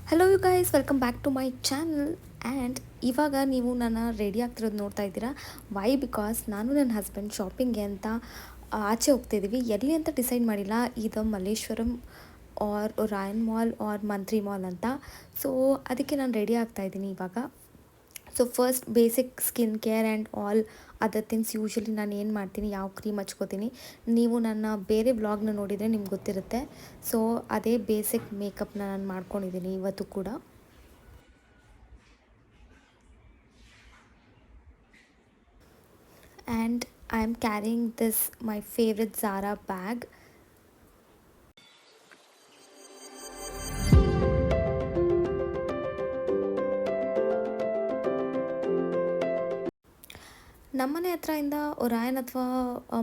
Hello you guys, welcome back to my channel. And ಇವಾಗ ನೀವು ನನ್ನ ರೆಡಿ ಆಗ್ತಿರೋದು ನೋಡ್ತಾ ಇದ್ದೀರಾ. ವೈ? ಬಿಕಾಸ್ ನಾನು ನನ್ನ ಹಸ್ಬೆಂಡ್ ಶಾಪಿಂಗ್ಗೆ ಅಂತ ಆಚೆ ಹೋಗ್ತಿದ್ದೀವಿ. ಎಲ್ಲಿ ಅಂತ ಡಿಸೈಡ್ ಮಾಡಿಲ್ಲ. ಇದು Malleshwaram or Orion mall or Mantri mall ಅಂತ. ಸೊ ಅದಕ್ಕೆ ನಾನು ರೆಡಿ ಆಗ್ತಾಯಿದ್ದೀನಿ ಇವಾಗ. So first basic skin care and all other things. Usually ನಾನು ಏನು ಮಾಡ್ತೀನಿ, ಯಾವ ಕ್ರೀಮ್ ಹಚ್ಕೋತೀನಿ, ನೀವು ನನ್ನ ಬೇರೆ ವ್ಲಾಗ್ನ ನೋಡಿದರೆ ನಿಮ್ಗೆ ಗೊತ್ತಿರುತ್ತೆ. ಸೊ ಅದೇ ಬೇಸಿಕ್ ಮೇಕಪ್ನ ನಾನು ಮಾಡ್ಕೊಂಡಿದ್ದೀನಿ ಇವತ್ತು ಕೂಡ. And I am carrying this my favourite Zara bag. ನಮ್ಮನೆ ಹತ್ರದಿಂದ ಒರಾಯನ್ ಅಥವಾ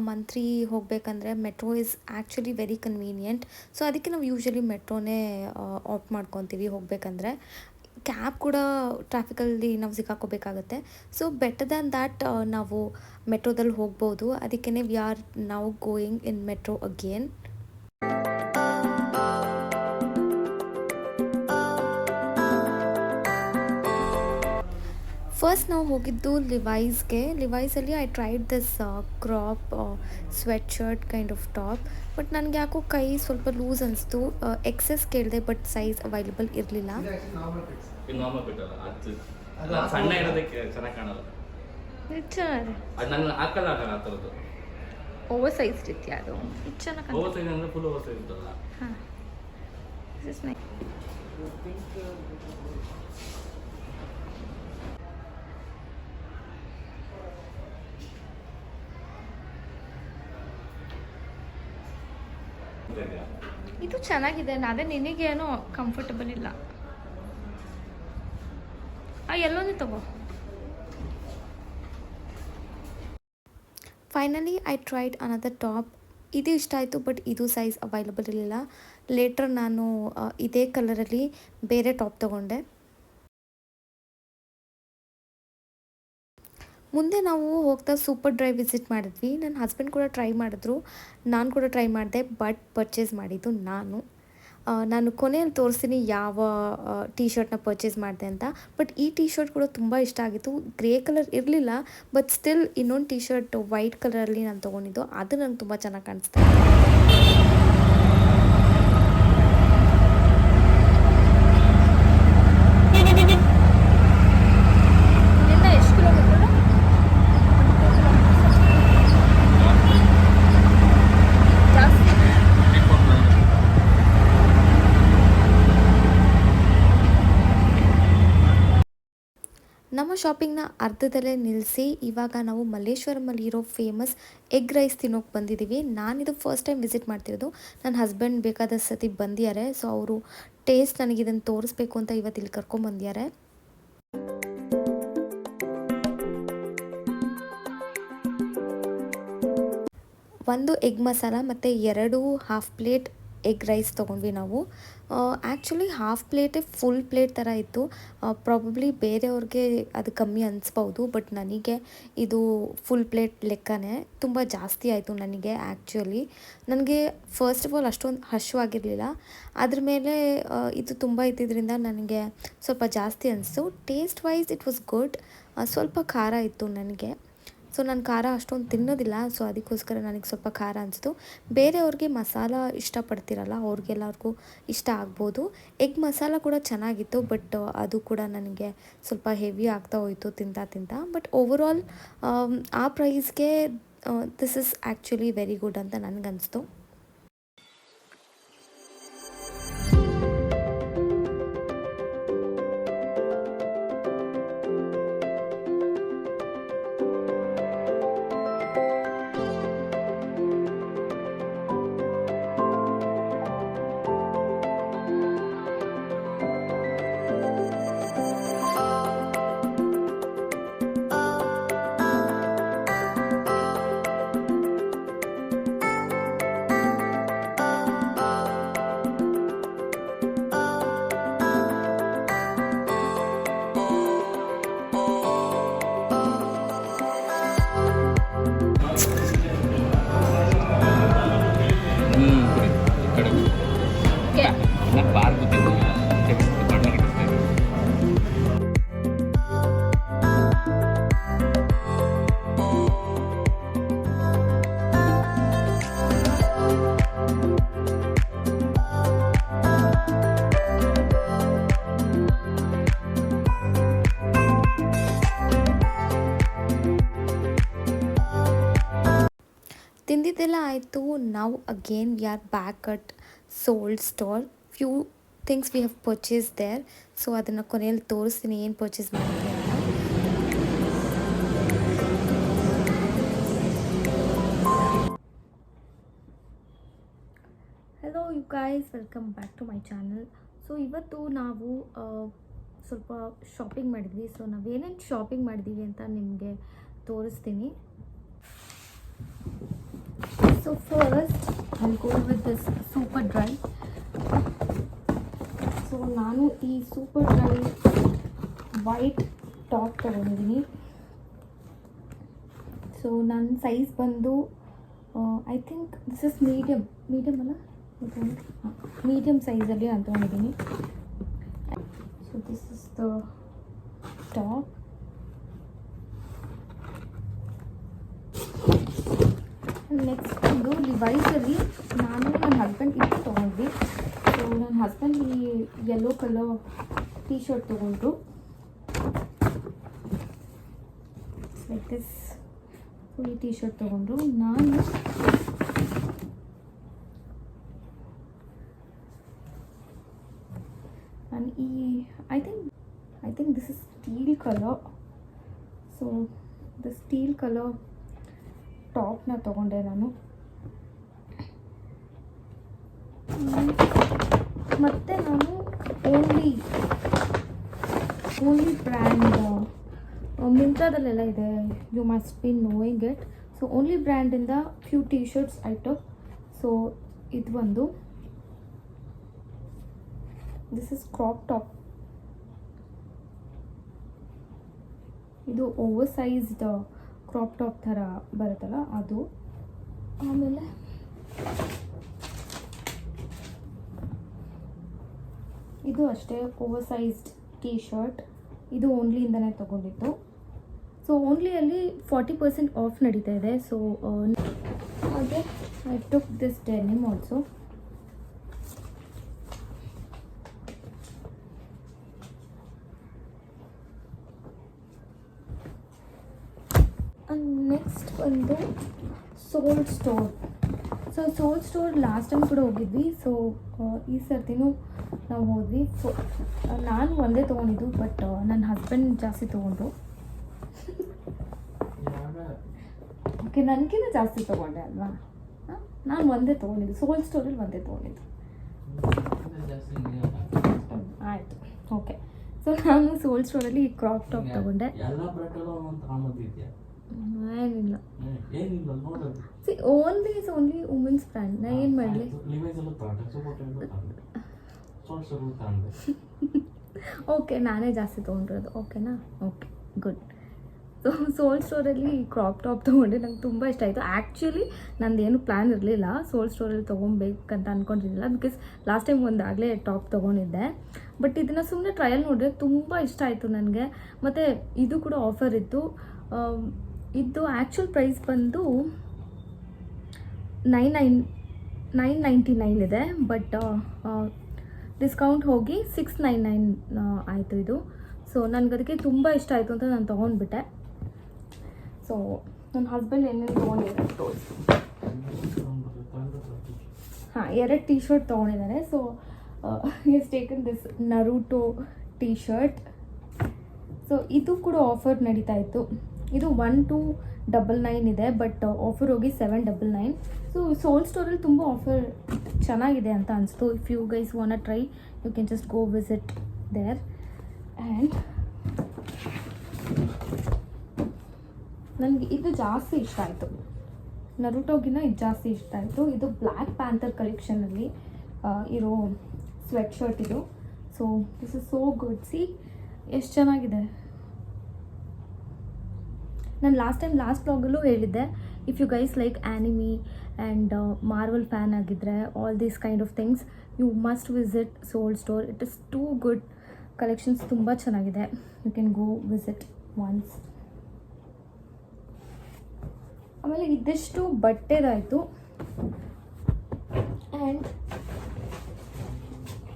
ಮಂತ್ರಿ ಹೋಗಬೇಕಂದ್ರೆ metro is actually very convenient. So ಅದಕ್ಕೆ ನಾವು ಯೂಶ್ವಲಿ ಮೆಟ್ರೋನೇ ಆಪ್ಟ್ ಮಾಡ್ಕೊತೀವಿ ಹೋಗಬೇಕಂದ್ರೆ. ಕ್ಯಾಬ್ ಕೂಡ ಟ್ರಾಫಿಕಲ್ಲಿ ನಾವು ಸಿಕ್ಕಾಕೋಬೇಕಾಗತ್ತೆ. ಸೊ ಬೆಟರ್ ದ್ಯಾನ್ ದ್ಯಾಟ್ ನಾವು ಮೆಟ್ರೋದಲ್ಲಿ ಹೋಗ್ಬೋದು. ಅದಕ್ಕೇ we are now going in metro again. First ನಾವು ಹೋಗಿದ್ದು ಲಿವೈಸಲ್ಲಿ I tried this crop sweatshirt kind of top. But ನನಗೆ ಯಾಕೋ ಕೈ ಸ್ವಲ್ಪ ಲೂಸ್ ಅನಿಸ್ತು. ಎಕ್ಸೆಸ್ ಕೇಳಿದೆ ಬಟ್ ಸೈಜ್ ಅವೈಲೇಬಲ್ ಇರಲಿಲ್ಲ. ಸಣ್ಣ ಇರೋದಕ್ಕೆ ಚೆನ್ನಾಗಿ ಕಾಣಲ್ಲ. ನಾನು ಹಾಕಲ್ಲ ಆ ಥರದ್ದು ಓವರ್ ಸೈಜ್ ಇತ್ತು ಅದು. ಚೆನ್ನಾಗಿ ಓವರ್ ಸೈಜ್ ಅಂದರೆ ಫುಲ್ ಓವರ್ ಸೈಜ್ ಇರ್ತಲ್ಲ. ಹಾಂ, ದಿಸ್ ಇಸ್ ನೈಸ್. ಇದು ಚೆನ್ನಾಗಿದೆ. ಅದೇ ನಿನಗೇನೋ ಕಂಫರ್ಟಬಲ್ ಇಲ್ಲ. ಎಲ್ಲೊಂದು ತಗೋ. Finally I tried another top. ಇದು ಇಷ್ಟ ಆಯಿತು ಬಟ್ ಇದು ಸೈಜ್ ಅವೈಲಬಲ್ ಇರಲಿಲ್ಲ. ಲೇಟರ್ ನಾನು ಇದೇ ಕಲರಲ್ಲಿ ಬೇರೆ ಟಾಪ್ ತೊಗೊಂಡೆ. ಮುಂದೆ ನಾವು ಹೋಗ್ತಾ ಸೂಪರ್ ಡ್ರೈವ್ ವಿಸಿಟ್ ಮಾಡಿದ್ವಿ. ನನ್ನ ಹಸ್ಬೆಂಡ್ ಕೂಡ ಟ್ರೈ ಮಾಡಿದ್ರು, ನಾನು ಕೂಡ ಟ್ರೈ ಮಾಡಿದೆ. ಬಟ್ ಪರ್ಚೇಸ್ ಮಾಡಿದ್ದು ನಾನು ಕೊನೆಯಲ್ಲಿ ತೋರಿಸ್ತೀನಿ ಯಾವ ಟೀ ಶರ್ಟ್ನ ಪರ್ಚೇಸ್ ಮಾಡಿದೆ ಅಂತ. ಬಟ್ ಈ ಟೀ ಶರ್ಟ್ ಕೂಡ ತುಂಬ ಇಷ್ಟ ಆಗಿತ್ತು. ಗ್ರೇ ಕಲರ್ ಇರಲಿಲ್ಲ, ಬಟ್ ಸ್ಟಿಲ್ ಇನ್ನೊಂದು ಟೀ ಶರ್ಟ್ ವೈಟ್ ಕಲರಲ್ಲಿ ನಾನು ತೊಗೊಂಡಿದ್ದು. ಅದು ನಂಗೆ ತುಂಬ ಚೆನ್ನಾಗಿ ಕಾಣಿಸ್ತಾ ಇತ್ತು. ನಮ್ಮ ಶಾಪಿಂಗ್ನ ಅರ್ಧದಲ್ಲೇ ನಿಲ್ಲಿಸಿ ಇವಾಗ ನಾವು ಮಲ್ಲೇಶ್ವರಮಲ್ಲಿ ಇರೋ ಫೇಮಸ್ ಎಗ್ ರೈಸ್ ತಿನ್ನೋಕೆ ಬಂದಿದ್ದೀವಿ. ನಾನಿದು ಫಸ್ಟ್ ಟೈಮ್ ವಿಸಿಟ್ ಮಾಡ್ತಿರೋದು. ನನ್ನ ಹಸ್ಬೆಂಡ್ ಬೇಕಾದ ಸತಿ ಬಂದಿದ್ದಾರೆ. ಸೊ ಅವರು ಟೇಸ್ಟ್ ನನಗೆ ಇದನ್ನು ತೋರಿಸ್ಬೇಕು ಅಂತ ಇವತ್ತು ಇಲ್ಲಿ ಕರ್ಕೊಂಡ್ಬಂದಿದ್ದಾರೆ. ಒಂದು ಎಗ್ ಮಸಾಲ ಮತ್ತು 2 ಹಾಫ್ ಪ್ಲೇಟ್ ಎಗ್ ರೈಸ್ ತೊಗೊಂಡ್ವಿ ನಾವು. ಆ್ಯಕ್ಚುಲಿ ಹಾಫ್ ಪ್ಲೇಟೇ ಫುಲ್ ಪ್ಲೇಟ್ ಥರ ಇತ್ತು. ಪ್ರಾಬಬ್ಲಿ ಬೇರೆಯವ್ರಿಗೆ ಅದು ಕಮ್ಮಿ ಅನಿಸ್ಬೋದು, ಬಟ್ ನನಗೆ ಇದು ಫುಲ್ ಪ್ಲೇಟ್ ಲೆಕ್ಕನೇ. ತುಂಬ ಜಾಸ್ತಿ ಆಯಿತು ನನಗೆ. ಆ್ಯಕ್ಚುಲಿ ನನಗೆ ಫಸ್ಟ್ ಆಫ್ ಆಲ್ ಅಷ್ಟೊಂದು ಹಶ್ವಾಗಿರಲಿಲ್ಲ. ಅದ್ರ ಮೇಲೆ ಇದು ತುಂಬ ಇದ್ದಿದ್ದರಿಂದ ನನಗೆ ಸ್ವಲ್ಪ ಜಾಸ್ತಿ ಅನಿಸ್ತು. Taste wise it was good. ಸ್ವಲ್ಪ ಖಾರ ಇತ್ತು ನನಗೆ. ಸೊ ನಾನು ಖಾರ ಅಷ್ಟೊಂದು ತಿನ್ನೋದಿಲ್ಲ. ಸೊ ಅದಕ್ಕೋಸ್ಕರ ನನಗೆ ಸ್ವಲ್ಪ ಖಾರ ಅನಿಸ್ತು. ಬೇರೆಯವ್ರಿಗೆ ಮಸಾಲ ಇಷ್ಟಪಡ್ತಿರಲ್ಲ, ಅವ್ರಿಗೆಲ್ಲರಿಗೂ ಇಷ್ಟ ಆಗ್ಬೋದು. ಎಗ್ ಮಸಾಲ ಕೂಡ ಚೆನ್ನಾಗಿತ್ತು, ಬಟ್ ಅದು ಕೂಡ ನನಗೆ ಸ್ವಲ್ಪ ಹೆವಿ ಆಗ್ತಾ ಹೋಯಿತು ತಿಂತಾ. ಬಟ್ ಓವರಾಲ್ ಆ ಪ್ರೈಸ್ಗೆ this is actually very good ಅಂತ ನನಗನ್ನಿಸ್ತು. ಇದೆಲ್ಲ ಆಯಿತು. ನಾವು again we are back at Souled Store. Few things we have purchase there. So ಅದನ್ನು ಕೊನೆಯಲ್ಲಿ ತೋರಿಸ್ತೀನಿ ಏನು ಪರ್ಚೇಸ್ ಮಾಡಿದ್ವಿ ಅಂತ. Hello you guys, welcome back to my channel. So ಇವತ್ತು ನಾವು ಸ್ವಲ್ಪ ಶಾಪಿಂಗ್ ಮಾಡಿದ್ವಿ. ಸೊ ನಾವೇನೇನು ಶಾಪಿಂಗ್ ಮಾಡಿದ್ದೀವಿ ಅಂತ ನಿಮಗೆ ತೋರಿಸ್ತೀನಿ. So first I go with this super dry. So ನಾನು ಈ ಸೂಪರ್ ಡ್ರೈ ವೈಟ್ ಟಾಪ್ ತೊಗೊಂಡಿದ್ದೀನಿ. ಸೊ ನನ್ನ ಸೈಜ್ ಬಂದು I think this is medium ಅಲ್ಲ, ಮೀಡಿಯಮ್ ಸೈಜಲ್ಲಿ ನಾನು ತೊಗೊಂಡಿದ್ದೀನಿ. So this is the top. Next ಬಂದು ಲಿವೈಸಲ್ಲಿ ನಾನು ನನ್ನ ಹಸ್ಬೆಂಡ್ ಇದು ತೊಗೊಂಡ್ವಿ. ಸೊ ನನ್ನ ಹಸ್ಬೆಂಡ್ ಈ ಯೆಲ್ಲೋ ಕಲರ್ ಟೀ ಶರ್ಟ್ ತೊಗೊಂಡ್ರು. Like this. ಸೊ ಈ ಟೀ ಶರ್ಟ್ ತೊಗೊಂಡ್ರು. ನಾನು ಈ I think this is steel colour. So the steel colour ಟಾಪ್ನ ತೊಗೊಂಡೆ ನಾನು. ಮತ್ತು ನಾನು ಓನ್ಲಿ ಬ್ರ್ಯಾಂಡ್ ಮಿಂತ್ರಾದಲ್ಲೆಲ್ಲ ಇದೆ, you must be knowing it. So only ಬ್ರ್ಯಾಂಡಿಂದ few T shirts I took. So ಇದು ಒಂದು, ದಿಸ್ ಇಸ್ ಕ್ರಾಪ್ ಟಾಪ್. ಇದು ಓವರ್ ಸೈಜ್ಡ್ ಕ್ರಾಪ್ ಟಾಪ್ ಥರ ಬರುತ್ತಲ್ಲ ಅದು. ಆಮೇಲೆ ಇದು ಅಷ್ಟೇ ಓವರ್ ಸೈಜ್ಡ್ ಟೀ ಶರ್ಟ್. ಇದು ಓನ್ಲಿಯಿಂದನೇ ತೊಗೊಂಡಿದ್ದು. ಸೊ ಓನ್ಲಿಯಲ್ಲಿ 40% ಆಫ್ ನಡೀತಾ ಇದೆ. ಸೊ ಹಾಗೆ I took this denim also. Next ಬಂದು Souled Store. So Souled Store last time ಕೂಡ ಹೋಗಿದ್ವಿ. ಸೊ ಈ ಸರ್ತಿನೂ ನಾವು ಹೋದ್ವಿ. ನಾನು ಒಂದೇ ತೊಗೊಂಡಿದ್ದು, ಬಟ್ ನನ್ನ ಹಸ್ಬೆಂಡ್ ಜಾಸ್ತಿ ತೊಗೊಂಡ್ರು. ಓಕೆ, ನನಗಿಂತ ಜಾಸ್ತಿ ತೊಗೊಂಡೆ ಅಲ್ವಾ. ನಾನು ಒಂದೇ ತೊಗೊಂಡಿದ್ದು, ಸೋಲ್ಡ್ ಸ್ಟೋರಲ್ಲಿ ಒಂದೇ ತೊಗೊಂಡಿದ್ದು. ಆಯಿತು, ಓಕೆ. ಸೊ ನಾನು ಸೋಲ್ಡ್ ಸ್ಟೋರಲ್ಲಿ ಈ ಕ್ರಾಪ್ ಟಾಪ್ ತೊಗೊಂಡೆ. ಏನಿಲ್ಲ, ಸಿ ಓನ್ಲಿ ವುಮೆನ್ಸ್ ಬ್ರ್ಯಾಂಡ್. ನಾ ಏನು ಮಾಡಲಿ. ಓಕೆ, ನಾನೇ ಜಾಸ್ತಿ ತೊಗೊಂಡಿರೋದು. ಓಕೆನಾ? Okay, good. ಸೊ ಸೋಲ್ಡ್ ಸ್ಟೋರಲ್ಲಿ ಕ್ರಾಪ್ ಟಾಪ್ ತೊಗೊಂಡೆ. ನಂಗೆ ತುಂಬ ಇಷ್ಟ ಆಯಿತು. ಆ್ಯಕ್ಚುಲಿ ನಂದೇನು ಪ್ಲ್ಯಾನ್ ಇರಲಿಲ್ಲ ಸೋಲ್ಡ್ ಸ್ಟೋರಲ್ಲಿ ತೊಗೊಬೇಕಂತ ಅಂದ್ಕೊಂಡಿರಲಿಲ್ಲ, ಬಿಕಾಸ್ ಲಾಸ್ಟ್ ಟೈಮ್ ಒಂದಾಗಲೇ ಟಾಪ್ ತೊಗೊಂಡಿದ್ದೆ. ಬಟ್ ಇದನ್ನು ಸುಮ್ಮನೆ ಟ್ರಯಲ್ ನೋಡಿದ್ರೆ ತುಂಬ ಇಷ್ಟ ಆಯಿತು ನನಗೆ. ಮತ್ತು ಇದು ಕೂಡ ಆಫರ್ ಇತ್ತು. ಇದು ಆ್ಯಕ್ಚುಲ್ ಪ್ರೈಸ್ ಬಂದು 999 ಇದೆ, ಬಟ್ ಡಿಸ್ಕೌಂಟ್ ಹೋಗಿ 699 ಆಯಿತು ಇದು. ಸೊ ನನಗದಕ್ಕೆ ತುಂಬ ಇಷ್ಟ ಆಯಿತು ಅಂತ ನಾನು ತೊಗೊಂಡ್ಬಿಟ್ಟೆ. ಸೊ ನನ್ನ ಹಸ್ಬೆಂಡ್ ಏನೇನು ತೊಗೊಂಡಿದ್ದಾರೆ ತೋರಿಸಿ. ಹಾಂ, 2 ಟೀ ಶರ್ಟ್ ತೊಗೊಂಡಿದ್ದಾರೆ. So is taken this Naruto T shirt. So ಇದು ಕೂಡ ಆಫರ್ ನಡೀತಾ ಇತ್ತು. ಇದು 1299 ಇದೆ, ಬಟ್ ಆಫರ್ ಹೋಗಿ 799. ಸೊ ಸೋಲ್ಡ್ ಸ್ಟೋರಲ್ಲಿ ತುಂಬ ಆಫರ್ ಚೆನ್ನಾಗಿದೆ ಅಂತ ಅನಿಸ್ತು. If you guys want try, you can just go visit there. And ನನಗೆ ಇದು ಜಾಸ್ತಿ ಇಷ್ಟ ಆಯಿತು, ನರುಟೋಗಿನ ಇದು ಜಾಸ್ತಿ ಇಷ್ಟ ಆಯಿತು. ಇದು ಬ್ಲ್ಯಾಕ್ ಪ್ಯಾಂಥರ್ ಕಲೆಕ್ಷನಲ್ಲಿ ಇರೋ ಸ್ವೆಟ್ ಶರ್ಟ್ ಇದು. So this is so good. See ಎಷ್ಟು ಚೆನ್ನಾಗಿದೆ. ನಾನು ಲಾಸ್ಟ್ ಬ್ಲಾಗಲ್ಲೂ ಹೇಳಿದ್ದೆ, if you guys like anime and Marvel fan ಆಗಿದ್ದರೆ, all these kind of things, you must visit Souled Store. It is too good. Collections ತುಂಬ ಚೆನ್ನಾಗಿದೆ. You can go visit once. ಆಮೇಲೆ ಇದಿಷ್ಟು ಬಟ್ಟೆದಾಯಿತು. And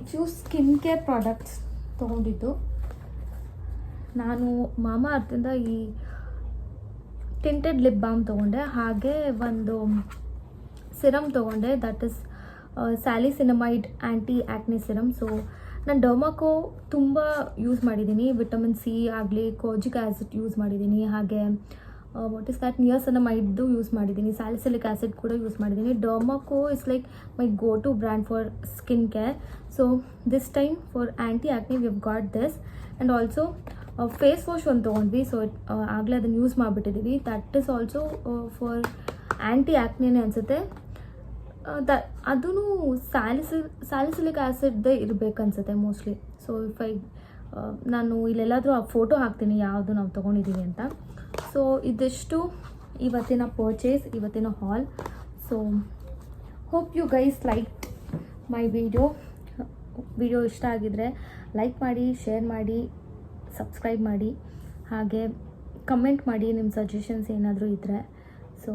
few skin care products ತೊಗೊಂಡಿದ್ದು. ನಾನು ಮಾಮಾ ಅರ್ಥಿಂದ ಈ ಟಿಂಟೆಡ್ ಲಿಪ್ ಬಾಮ್ ತೊಗೊಂಡೆ. ಹಾಗೆ ಒಂದು ಸಿರಮ್ ತೊಗೊಂಡೆ, ದಟ್ ಇಸ್ ಸ್ಯಾಲಿಸಿನಮೈಡ್ ಆ್ಯಂಟಿ ಆ್ಯಕ್ನೆ ಸಿರಮ್. ಸೊ ನಾನು ಡರ್ಮಾಕೋ ತುಂಬ ಯೂಸ್ ಮಾಡಿದ್ದೀನಿ, ವಿಟಮಿನ್ ಸಿ ಆಗಲಿ, ಕೋಜಿಕ್ ಆ್ಯಸಿಡ್ ಯೂಸ್ ಮಾಡಿದ್ದೀನಿ, ಹಾಗೆ ವಾಟ್ ಇಸ್ ದ್ಯಾಟ್ ನಿಯಾಸಿನಮೈಡ್ದು ಯೂಸ್ ಮಾಡಿದ್ದೀನಿ, ಸ್ಯಾಲಿಸಿಲಿಕ್ ಆ್ಯಸಿಡ್ ಕೂಡ ಯೂಸ್ ಮಾಡಿದ್ದೀನಿ. Dermaco is like my go to brand for skin care. So this time for anti acne we have got this. And also face wash ಒಂದು ತೊಗೊಂಡ್ವಿ, so ಆಗಲೇ ಅದನ್ನು use ಮಾಡಿಬಿಟ್ಟಿದ್ದೀವಿ. That is also for anti ಆ್ಯಕ್ನೆನೇ ಅನಿಸುತ್ತೆ. ಅದೂ salicylic ಆ್ಯಸಿಡ್ದೇ ಇರಬೇಕನ್ಸುತ್ತೆ ಮೋಸ್ಟ್ಲಿ. ಸೊ ನಾನು ಇಲ್ಲೆಲ್ಲಾದರೂ ಆ ಫೋಟೋ ಹಾಕ್ತೀನಿ ಯಾವುದು ನಾವು ತೊಗೊಂಡಿದ್ದೀವಿ ಅಂತ. ಸೊ ಇದಿಷ್ಟು ಇವತ್ತಿನ ಪರ್ಚೇಸ್, ಇವತ್ತಿನ haul. So hope you guys like my video ಇಷ್ಟ ಆಗಿದರೆ ಲೈಕ್ ಮಾಡಿ, ಶೇರ್ ಮಾಡಿ, ಸಬ್ಸ್ಕ್ರೈಬ್ ಮಾಡಿ, ಹಾಗೆ ಕಮೆಂಟ್ ಮಾಡಿ ನಿಮ್ಮ ಸಜೆಷನ್ಸ್ ಏನಾದರೂ ಇದ್ದರೆ. So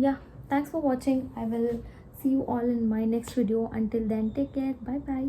yeah, thanks for watching. I will see you all in my next video. Until then, take care. Bye bye.